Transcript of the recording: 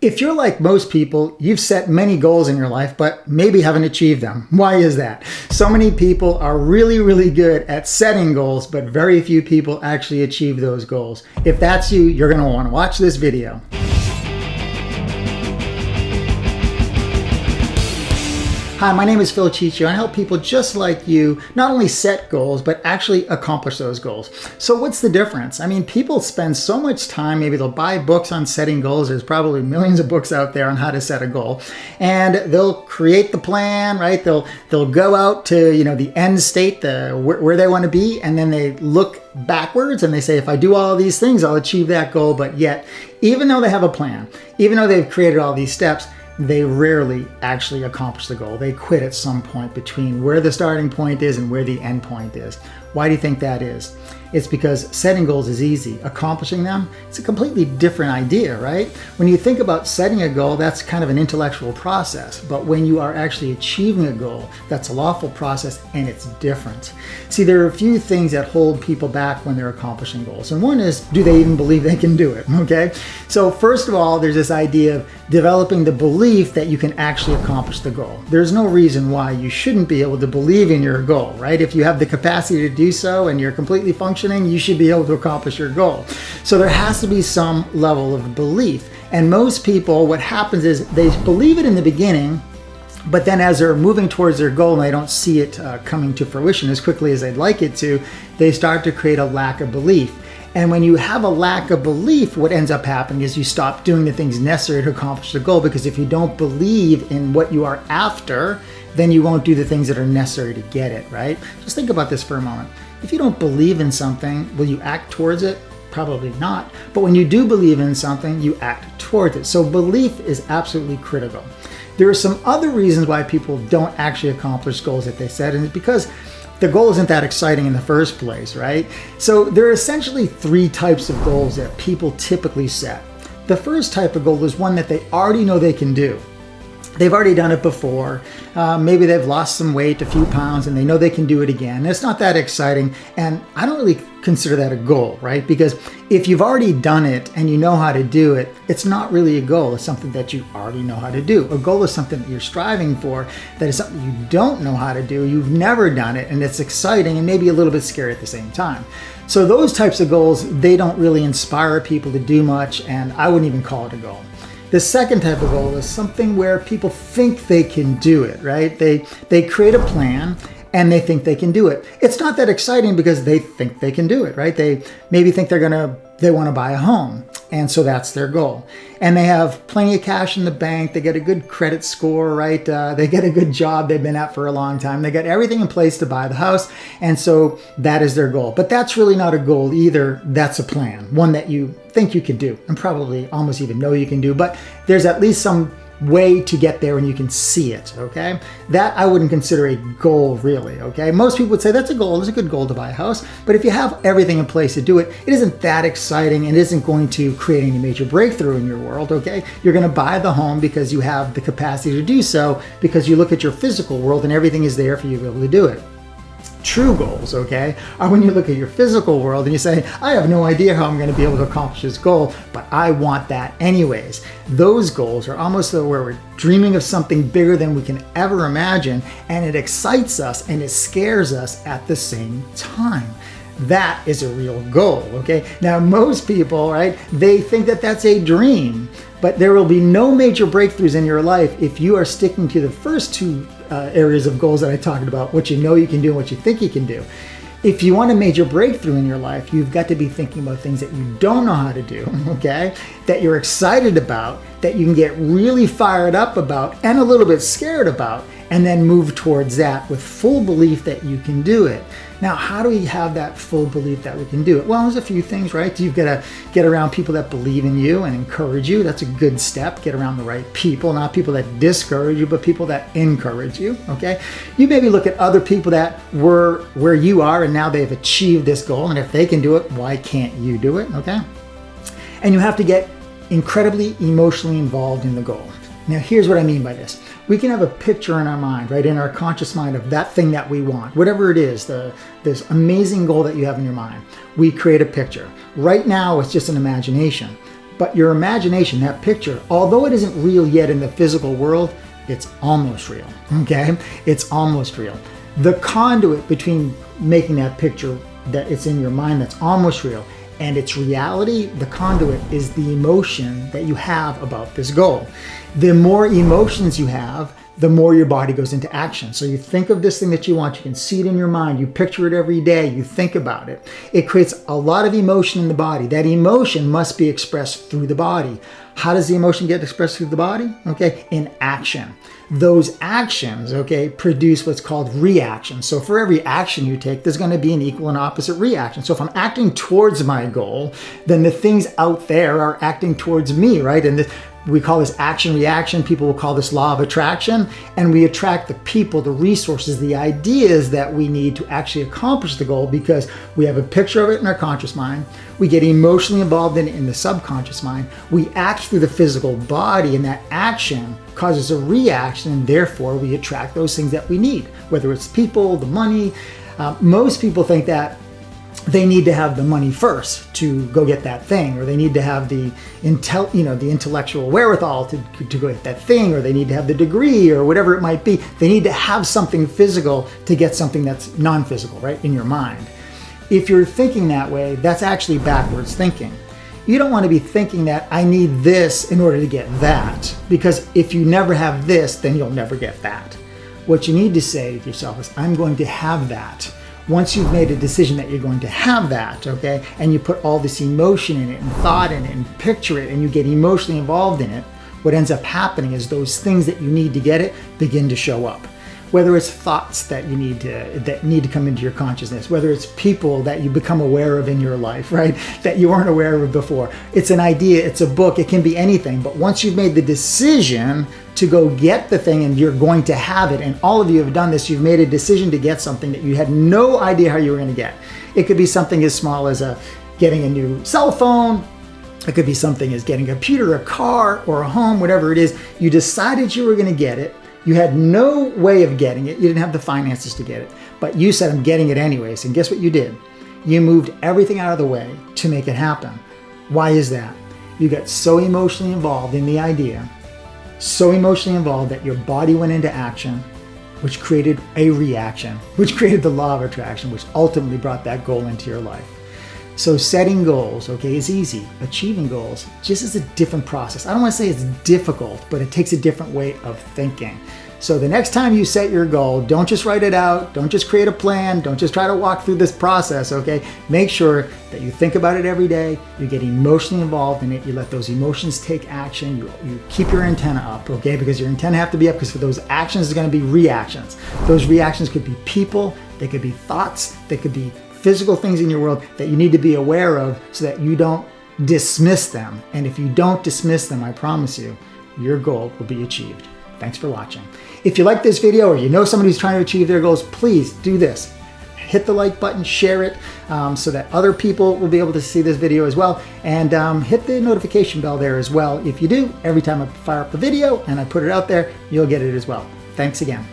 If you're like most people, you've set many goals in your life, but maybe haven't achieved them. Why is that? So many people are really, really good at setting goals, but very few people actually achieve those goals. If that's you, you're going to want to watch this video. Hi, my name is Cicio. I help people just like you not only set goals, but actually accomplish those goals. So what's the difference? I mean, people spend so much time, maybe they'll buy books on setting goals. There's probably millions of books out there on how to set a goal. And they'll create the plan, right? They'll go out to, the end state, where they want to be, and then they look backwards and they say, if I do all of these things, I'll achieve that goal. But yet, even though they have a plan, even though they've created all these steps, they rarely actually accomplish the goal. They quit at some point between where the starting point is and where the end point is. Why do you think that is? It's because setting goals is easy. Accomplishing them, it's a completely different idea, right? When you think about setting a goal, that's kind of an intellectual process. But when you are actually achieving a goal, that's a lawful process and it's different. See, there are a few things that hold people back when they're accomplishing goals. And one is, do they even believe they can do it? Okay? So first of all, there's this idea of developing the belief that you can actually accomplish the goal. There's no reason why you shouldn't be able to believe in your goal, right? If you have the capacity to do so and you're completely functioning, you should be able to accomplish your goal. So there has to be some level of belief. And most people, what happens is they believe it in the beginning, but then as they're moving towards their goal and they don't see it coming to fruition as quickly as they'd like it to, they start to create a lack of belief. And when you have a lack of belief, what ends up happening is you stop doing the things necessary to accomplish the goal, because if you don't believe in what you are after, then you won't do the things that are necessary to get it, right? Just think about this for a moment. If you don't believe in something, will you act towards it? Probably not. But when you do believe in something, you act towards it. So belief is absolutely critical. There are some other reasons why people don't actually accomplish goals that they set, and it's because the goal isn't that exciting in the first place, right? So there are essentially three types of goals that people typically set. The first type of goal is one that they already know they can do. They've already done it before. Maybe they've lost some weight, a few pounds, and they know they can do it again. It's not that exciting, and I don't really consider that a goal, right? Because if you've already done it and you know how to do it, it's not really a goal. It's something that you already know how to do. A goal is something that you're striving for, that is something you don't know how to do, you've never done it, and it's exciting and maybe a little bit scary at the same time. So those types of goals, they don't really inspire people to do much, and I wouldn't even call it a goal. The second type of goal is something where people think they can do it, right? They create a plan and they think they can do it. It's not that exciting because they think they can do it, right? They maybe think they want to buy a home, and so that's their goal. And they have plenty of cash in the bank. They get a good credit score, right? They get a good job they've been at for a long time. They got everything in place to buy the house, and so that is their goal. But that's really not a goal either. That's a plan, one that you think you can do, and probably almost even know you can do, but there's at least some way to get there and you can see it, okay? That I wouldn't consider a goal, really, okay? Most people would say that's a goal. It's a good goal to buy a house, but if you have everything in place to do it, it isn't that exciting and isn't going to create any major breakthrough in your world, okay? You're going to buy the home because you have the capacity to do so, because you look at your physical world and everything is there for you to be able to do it. True goals, okay, are when you look at your physical world and you say, I have no idea how I'm going to be able to accomplish this goal, but I want that anyways. Those goals are almost where we're dreaming of something bigger than we can ever imagine, and it excites us and it scares us at the same time. That is a real goal, okay? Now, most people, right, they think that that's a dream, but there will be no major breakthroughs in your life if you are sticking to the first two areas of goals that I talked about, what you know you can do and what you think you can do. If you want a major breakthrough in your life, you've got to be thinking about things that you don't know how to do, okay? That you're excited about, that you can get really fired up about and a little bit scared about, and then move towards that with full belief that you can do it. Now, how do we have that full belief that we can do it? Well, there's a few things, right? You've got to get around people that believe in you and encourage you. That's a good step. Get around the right people, not people that discourage you, but people that encourage you, okay? You maybe look at other people that were where you are and now they've achieved this goal, and if they can do it, why can't you do it, okay? And you have to get incredibly emotionally involved in the goal. Now, here's what I mean by this. We can have a picture in our mind, right, in our conscious mind of that thing that we want, whatever it is, this amazing goal that you have in your mind. We create a picture. Right now, it's just an imagination. But your imagination, that picture, although it isn't real yet in the physical world, it's almost real, okay? It's almost real. The conduit between making that picture that it's in your mind that's almost real and its reality, the conduit is the emotion that you have about this goal. The more emotions you have, the more your body goes into action. So you think of this thing that you want, you can see it in your mind, you picture it every day, you think about it. It creates a lot of emotion in the body. That emotion must be expressed through the body. How does the emotion get expressed through the body? Okay, in action. Those actions, okay, produce what's called reaction. So for every action you take, there's going to be an equal and opposite reaction. So if I'm acting towards my goal, then the things out there are acting towards me, right? And we call this action reaction. People will call this law of attraction. And we attract the people, the resources, the ideas that we need to actually accomplish the goal because we have a picture of it in our conscious mind. We get emotionally involved in the subconscious mind. We act through the physical body, and that action causes a reaction, and therefore we attract those things that we need, whether it's people, the money. Most people think that they need to have the money first to go get that thing, or they need to have the intellectual wherewithal to go get that thing, or they need to have the degree, or whatever it might be. They need to have something physical to get something that's non-physical, right, in your mind. If you're thinking that way, that's actually backwards thinking. You don't want to be thinking that I need this in order to get that, because if you never have this, then you'll never get that. What you need to say to yourself is, I'm going to have that. Once you've made a decision that you're going to have that, okay, and you put all this emotion in it and thought in it and picture it and you get emotionally involved in it, what ends up happening is those things that you need to get it begin to show up. Whether it's thoughts that you need to come into your consciousness, whether it's people that you become aware of in your life, right, that you weren't aware of before. It's an idea, it's a book, it can be anything. But once you've made the decision to go get the thing and you're going to have it, and all of you have done this, you've made a decision to get something that you had no idea how you were going to get. It could be something as small as getting a new cell phone. It could be something as getting a computer, a car, or a home, whatever it is. You decided you were going to get it. You had no way of getting it. You didn't have the finances to get it. But you said, I'm getting it anyways. And guess what you did? You moved everything out of the way to make it happen. Why is that? You got so emotionally involved in the idea, so emotionally involved that your body went into action, which created a reaction, which created the law of attraction, which ultimately brought that goal into your life. So setting goals, okay, is easy. Achieving goals just is a different process. I don't want to say it's difficult, but it takes a different way of thinking. So the next time you set your goal, don't just write it out. Don't just create a plan. Don't just try to walk through this process, okay? Make sure that you think about it every day. You get emotionally involved in it. You let those emotions take action. You keep your antenna up, okay? Because your antenna have to be up, because for those actions, there's going to be reactions. Those reactions could be people. They could be thoughts. They could be physical things in your world that you need to be aware of so that you don't dismiss them. And if you don't dismiss them, I promise you, your goal will be achieved. Thanks for watching. If you like this video, or you know somebody who's trying to achieve their goals, please do this. Hit the like button, share it, so that other people will be able to see this video as well. And hit the notification bell there as well. If you do, every time I fire up the video and I put it out there, you'll get it as well. Thanks again.